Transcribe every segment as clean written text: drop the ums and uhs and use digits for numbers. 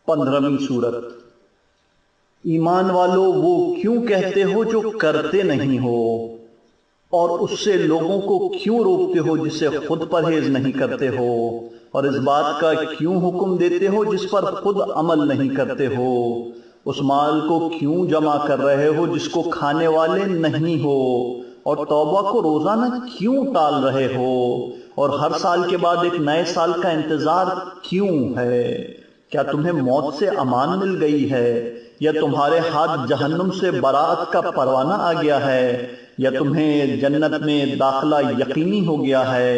15ویں سورت۔ ایمان والو وہ کیوں کہتے ہو جو کرتے نہیں ہو، اور اس سے لوگوں کو کیوں روکتے ہو جس سے خود پرہیز نہیں کرتے ہو، اور اس بات کا کیوں حکم دیتے ہو جس پر خود عمل نہیں کرتے ہو، اس مال کو کیوں جمع کر رہے ہو جس کو کھانے والے نہیں ہو، اور توبہ کو روزانہ کیوں ٹال رہے ہو، اور ہر سال کے بعد ایک نئے سال کا انتظار کیوں ہے؟ کیا تمہیں موت سے امان مل گئی ہے، یا تمہارے ہاتھ جہنم سے برات کا پروانہ آ گیا ہے، یا تمہیں جنت میں داخلہ یقینی ہو گیا ہے،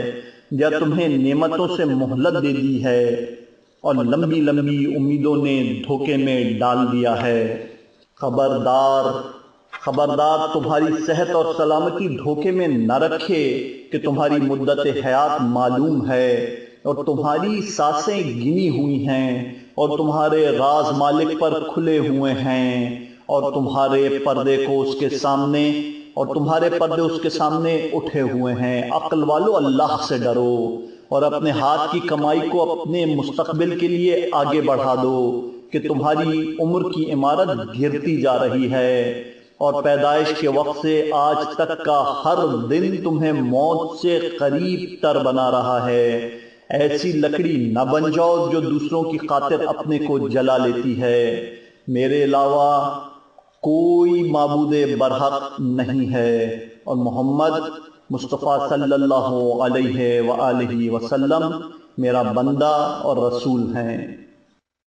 یا تمہیں نعمتوں سے مہلت دے دی ہے، اور لمبی لمبی امیدوں نے دھوکے میں ڈال دیا ہے۔ خبردار خبردار تمہاری صحت اور سلامتی دھوکے میں نہ رکھے کہ تمہاری مدت حیات معلوم ہے، اور تمہاری سانسیں گنی ہوئی ہیں، اور تمہارے راز مالک پر کھلے ہوئے ہیں، اور تمہارے پردے اس کے سامنے اٹھے ہوئے ہیں۔ عقل والو اللہ سے ڈرو، اور اپنے ہاتھ کی کمائی کو اپنے مستقبل کے لیے آگے بڑھا دو کہ تمہاری عمر کی عمارت گرتی جا رہی ہے، اور پیدائش کے وقت سے آج تک کا ہر دن تمہیں موت سے قریب تر بنا رہا ہے۔ ایسی لکڑی نہ بن جاؤ جو دوسروں کی خاطر اپنے کو جلا لیتی ہے۔ میرے علاوہ کوئی معبود برحق نہیں ہے، اور محمد مصطفیٰ صلی اللہ علیہ وآلہ وسلم میرا بندہ اور رسول ہیں۔